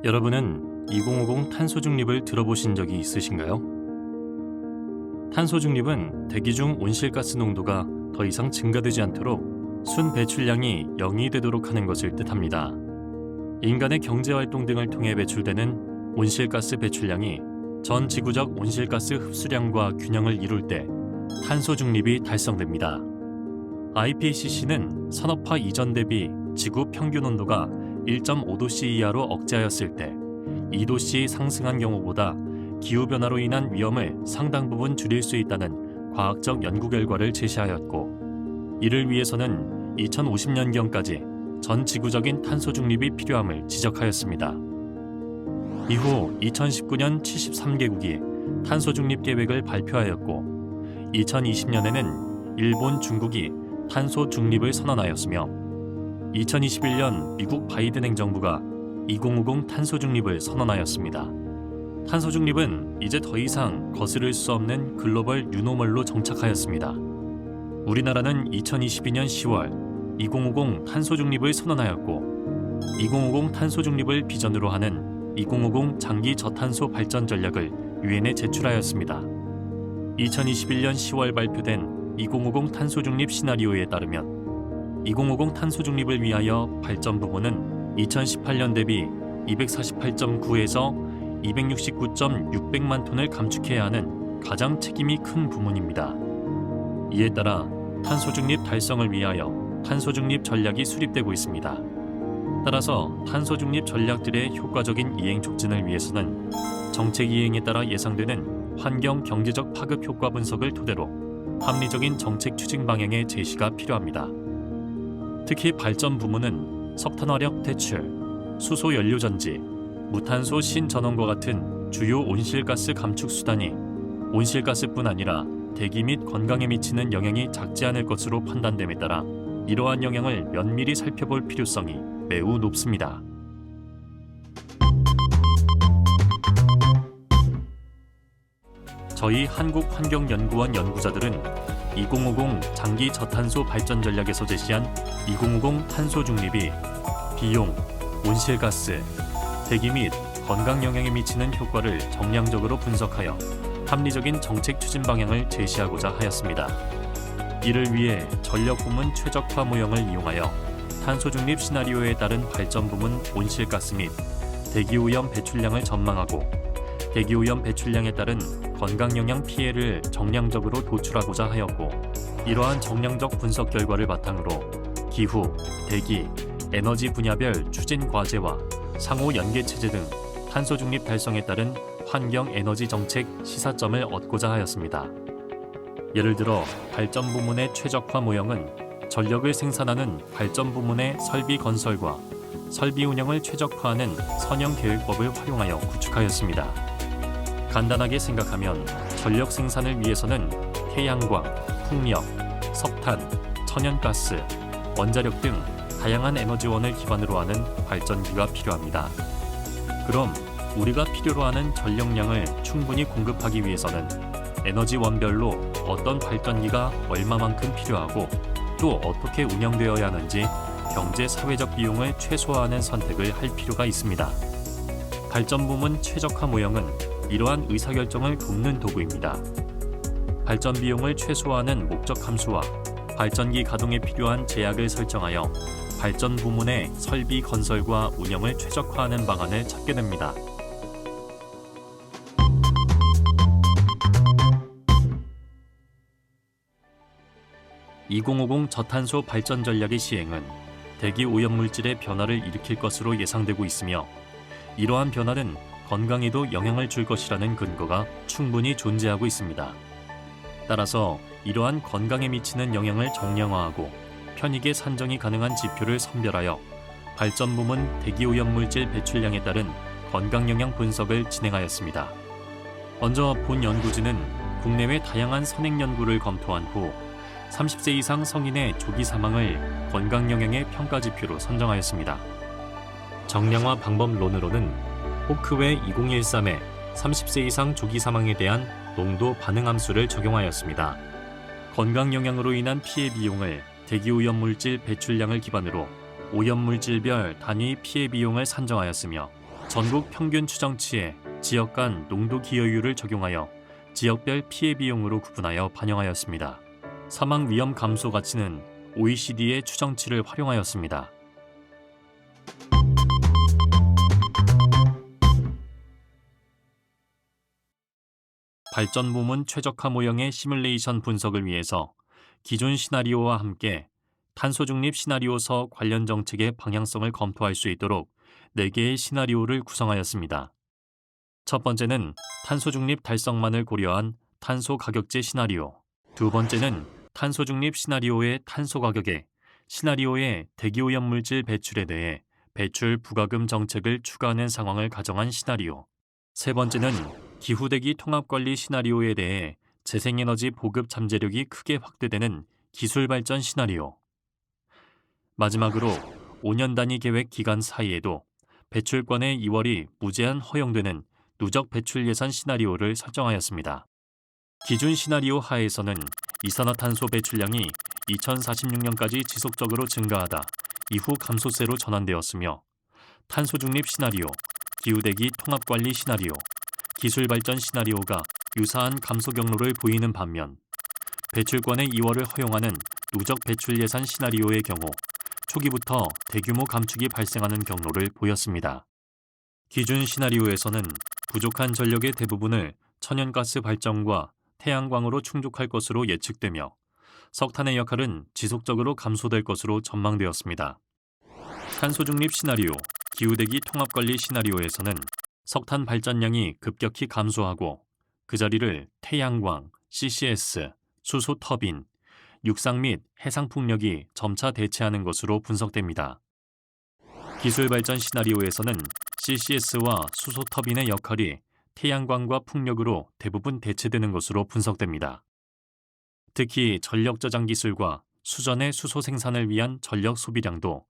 여러분은 2050 탄소 중립을 들어보신 적이 있으신가요? 탄소 중립은 대기 중 온실가스 농도가 더 이상 증가되지 않도록 순 배출량이 0이 되도록 하는 것을 뜻합니다. 인간의 경제활동 등을 통해 배출되는 온실가스 배출량이 전 지구적 온실가스 흡수량과 균형을 이룰 때 탄소 중립이 달성됩니다. IPCC는 산업화 이전 대비 지구 평균 온도가 1.5도씨 이하로 억제하였을 때 2도씨 상승한 경우보다 기후변화로 인한 위험을 상당 부분 줄일 수 있다는 과학적 연구 결과를 제시하였고, 이를 위해서는 2050년경까지 전 지구적인 탄소 중립이 필요함을 지적하였습니다. 이후 2019년 73개국이 탄소 중립 계획을 발표하였고, 2020년에는 일본, 중국이 탄소 중립을 선언하였으며 2021년 미국 바이든 행정부가 2050 탄소 중립을 선언하였습니다. 탄소 중립은 이제 더 이상 거스를 수 없는 글로벌 뉴노멀로 정착하였습니다. 우리나라는 2022년 10월 2050 탄소 중립을 선언하였고, 2050 탄소 중립을 비전으로 하는 2050 장기 저탄소 발전 전략을 유엔에 제출하였습니다. 2021년 10월 발표된 2050 탄소 중립 시나리오에 따르면 2050 탄소 중립을 위하여 발전 부문은 2018년 대비 248.9에서 269.600만 톤을 감축해야 하는 가장 책임이 큰 부문입니다. 이에 따라 탄소 중립 달성을 위하여 탄소 중립 전략이 수립되고 있습니다. 따라서 탄소 중립 전략들의 효과적인 이행 촉진을 위해서는 정책 이행에 따라 예상되는 환경 경제적 파급 효과 분석을 토대로 합리적인 정책 추진 방향의 제시가 필요합니다. 특히 발전 부문은 석탄화력 대출, 수소 연료 전지, 무탄소 신전원과 같은 주요 온실가스 감축 수단이 온실가스뿐 아니라 대기 및 건강에 미치는 영향이 작지 않을 것으로 판단됨에 따라 이러한 영향을 면밀히 살펴볼 필요성이 매우 높습니다. 저희 한국환경연구원 연구자들은 2050 장기 저탄소 발전 전략에서 제시한 2050 탄소 중립이 비용, 온실가스, 대기 및 건강 영향에 미치는 효과를 정량적으로 분석하여 합리적인 정책 추진 방향을 제시하고자 하였습니다. 이를 위해 전력 부문 최적화 모형을 이용하여 탄소 중립 시나리오에 따른 발전 부문 온실가스 및 대기오염 배출량을 전망하고, 대기오염 배출량에 따른 건강영향 피해를 정량적으로 도출하고자 하였고, 이러한 정량적 분석 결과를 바탕으로 기후, 대기, 에너지 분야별 추진 과제와 상호 연계체제 등 탄소 중립 달성에 따른 환경 에너지 정책 시사점을 얻고자 하였습니다. 예를 들어 발전 부문의 최적화 모형은 전력을 생산하는 발전 부문의 설비 건설과 설비 운영을 최적화하는 선형계획법을 활용하여 구축하였습니다. 간단하게 생각하면 전력 생산을 위해서는 태양광, 풍력, 석탄, 천연가스, 원자력 등 다양한 에너지원을 기반으로 하는 발전기가 필요합니다. 그럼 우리가 필요로 하는 전력량을 충분히 공급하기 위해서는 에너지원별로 어떤 발전기가 얼마만큼 필요하고 또 어떻게 운영되어야 하는지 경제 사회적 비용을 최소화하는 선택을 할 필요가 있습니다. 발전 부문 최적화 모형은 이러한 의사결정을 돕는 도구입니다. 발전 비용을 최소화하는 목적 함수와 발전기 가동에 필요한 제약을 설정하여 발전 부문의 설비 건설과 운영을 최적화하는 방안을 찾게 됩니다. (2050) 저탄소 발전 전략의 시행은 대기 오염물질의 변화를 일으킬 것으로 예상되고 있으며, 이러한 변화는 건강에도 영향을 줄 것이라는 근거가 충분히 존재하고 있습니다. 따라서 이러한 건강에 미치는 영향을 정량화하고 편익의 산정이 가능한 지표를 선별하여 발전 부문 대기오염물질 배출량에 따른 건강영향 분석을 진행하였습니다. 먼저 본 연구진은 국내외 다양한 선행 연구를 검토한 후 30세 이상 성인의 조기 사망을 건강영향의 평가 지표로 선정하였습니다. 정량화 방법론으로는 호크웨 2013의 30세 이상 조기 사망에 대한 농도 반응 함수를 적용하였습니다. 건강 영향으로 인한 피해 비용을 대기오염물질 배출량을 기반으로 오염물질별 단위 피해 비용을 산정하였으며, 전국 평균 추정치에 지역 간 농도 기여율을 적용하여 지역별 피해 비용으로 구분하여 반영하였습니다. 사망 위험 감소 가치는 OECD의 추정치를 활용하였습니다. 발전 부문 최적화 모형의 시뮬레이션 분석을 위해서 기존 시나리오와 함께 탄소 중립 시나리오서 관련 정책의 방향성을 검토할 수 있도록 4개의 시나리오를 구성하였습니다. 첫 번째는 탄소 중립 달성만을 고려한 탄소 가격제 시나리오, 두 번째는 탄소 중립 시나리오의 탄소 가격에 시나리오의 대기오염 물질 배출에 대해 배출 부과금 정책을 추가하는 상황을 가정한 시나리오, 세 번째는 기후대기 통합관리 시나리오에 대해 재생에너지 보급 잠재력이 크게 확대되는 기술 발전 시나리오, 마지막으로 5년 단위 계획 기간 사이에도 배출권의 2월이 무제한 허용되는 누적 배출 예산 시나리오를 설정하였습니다. 기준 시나리오 하에서는 이산화탄소 배출량이 2046년까지 지속적으로 증가하다 이후 감소세로 전환되었으며 탄소 중립 시나리오, 기후대기 통합관리 시나리오, 기술 발전 시나리오가 유사한 감소 경로를 보이는 반면 배출권의 2월을 허용하는 누적 배출 예산 시나리오의 경우 초기부터 대규모 감축이 발생하는 경로를 보였습니다. 기준 시나리오에서는 부족한 전력의 대부분을 천연가스 발전과 태양광으로 충족할 것으로 예측되며 석탄의 역할은 지속적으로 감소될 것으로 전망되었습니다. 탄소 중립 시나리오, 기후대기 통합관리 시나리오에서는 석탄 발전량이 급격히 감소하고 그 자리를 태양광, CCS, 수소 터빈, 육상 및 해상 풍력이 점차 대체하는 것으로 분석됩니다. 기술 발전 시나리오에서는 CCS와 수소 터빈의 역할이 태양광과 풍력으로 대부분 대체되는 것으로 분석됩니다. 특히 전력 저장 기술과 수전의 수소 생산을 위한 전력 소비량도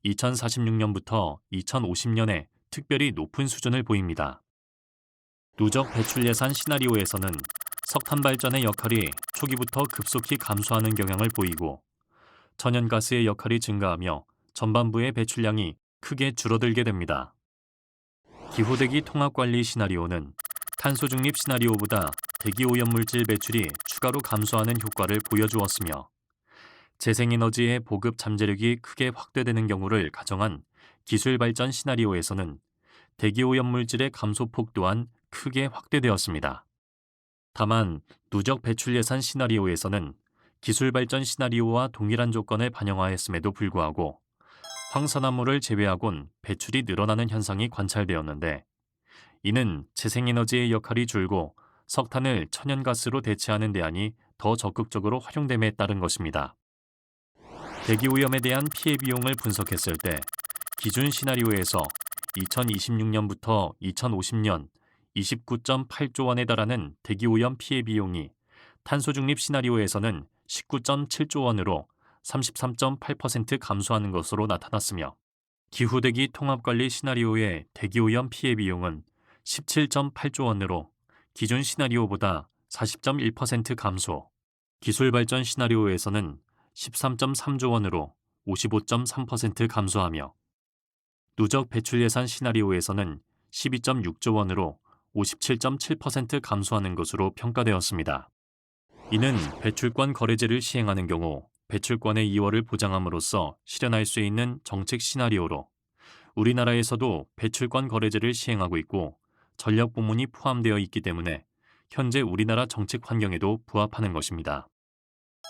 2046년부터 2050년에 특별히 높은 수준을 보입니다. 누적 배출 예산 시나리오에서는 석탄 발전의 역할이 초기부터 급속히 감소하는 경향을 보이고 천연가스의 역할이 증가하며 전반부의 배출량이 크게 줄어들게 됩니다. 기후대기 통합관리 시나리오는 탄소 중립 시나리오보다 대기오염물질 배출이 추가로 감소하는 효과를 보여주었으며 재생에너지의 보급 잠재력이 크게 확대되는 경우를 가정한 기술 발전 시나리오에서는 대기오염물질의 감소폭 또한 크게 확대되었습니다. 다만 누적 배출 예산 시나리오에서는 기술 발전 시나리오와 동일한 조건을 반영하였음에도 불구하고 황산화물을 제외하곤 배출이 늘어나는 현상이 관찰되었는데 이는 재생에너지의 역할이 줄고 석탄을 천연가스로 대체하는 대안이 더 적극적으로 활용됨에 따른 것입니다. 대기오염에 대한 피해 비용을 분석했을 때 기준 시나리오에서 2026년부터 2050년 29.8조 원에 달하는 대기오염 피해 비용이 탄소 중립 시나리오에서는 19.7조 원으로 33.8% 감소하는 것으로 나타났으며 기후대기 통합관리 시나리오의 대기오염 피해 비용은 17.8조 원으로 기존 시나리오보다 40.1% 감소, 기술 발전 시나리오에서는 13.3조 원으로 55.3% 감소하며 누적 배출 예산 시나리오에서는 12.6조 원으로 57.7% 감소하는 것으로 평가되었습니다. 이는 배출권 거래제를 시행하는 경우 배출권의 2월을 보장함으로써 실현할 수 있는 정책 시나리오로 우리나라에서도 배출권 거래제를 시행하고 있고 전력 부문이 포함되어 있기 때문에 현재 우리나라 정책 환경에도 부합하는 것입니다.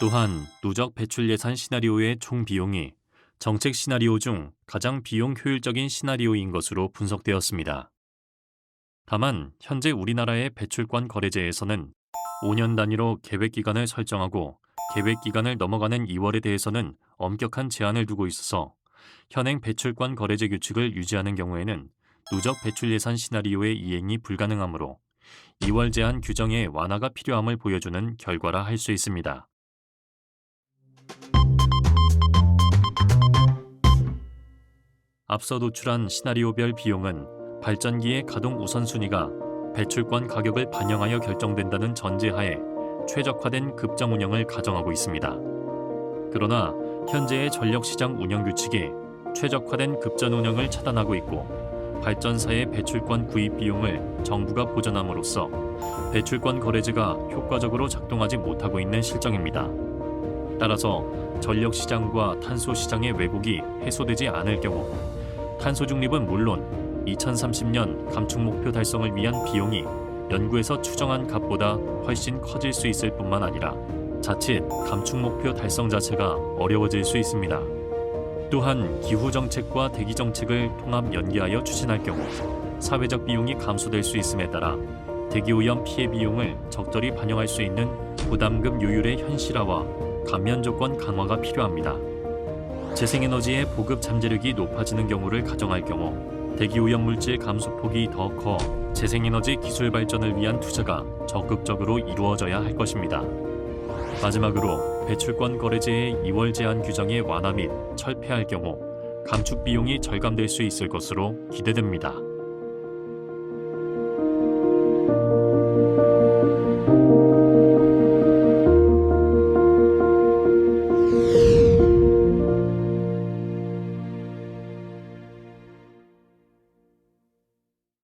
또한 누적 배출 예산 시나리오의 총 비용이 정책 시나리오 중 가장 비용 효율적인 시나리오인 것으로 분석되었습니다. 다만 현재 우리나라의 배출권 거래제에서는 5년 단위로 계획 기간을 설정하고 계획 기간을 넘어가는 2월에 대해서는 엄격한 제한을 두고 있어서 현행 배출권 거래제 규칙을 유지하는 경우에는 누적 배출 예산 시나리오의 이행이 불가능하므로 2월 제한 규정의 완화가 필요함을 보여주는 결과라 할 수 있습니다. 앞서 노출한 시나리오별 비용은 발전기의 가동 우선순위가 배출권 가격을 반영하여 결정된다는 전제하에 최적화된 급정 운영을 가정하고 있습니다. 그러나 현재의 전력시장 운영 규칙이 최적화된 급전 운영을 차단하고 있고 발전사의 배출권 구입 비용을 정부가 보전함으로써 배출권 거래제가 효과적으로 작동하지 못하고 있는 실정입니다. 따라서 전력 시장과 탄소 시장의 왜곡이 해소되지 않을 경우 탄소 중립은 물론 2030년 감축 목표 달성을 위한 비용이 연구에서 추정한 값보다 훨씬 커질 수 있을 뿐만 아니라 자칫 감축 목표 달성 자체가 어려워질 수 있습니다. 또한 기후 정책과 대기 정책을 통합 연계하여 추진할 경우 사회적 비용이 감소될 수 있음에 따라 대기오염 피해 비용을 적절히 반영할 수 있는 부담금 요율의 현실화와 감면 조건 강화가 필요합니다. 재생에너지의 보급 잠재력이 높아지는 경우를 가정할 경우 대기오염 물질 감소폭이 더 커 재생에너지 기술 발전을 위한 투자가 적극적으로 이루어져야 할 것입니다. 마지막으로 배출권 거래제의 2월 제한 규정의 완화 및 철폐할 경우 감축 비용이 절감될 수 있을 것으로 기대됩니다.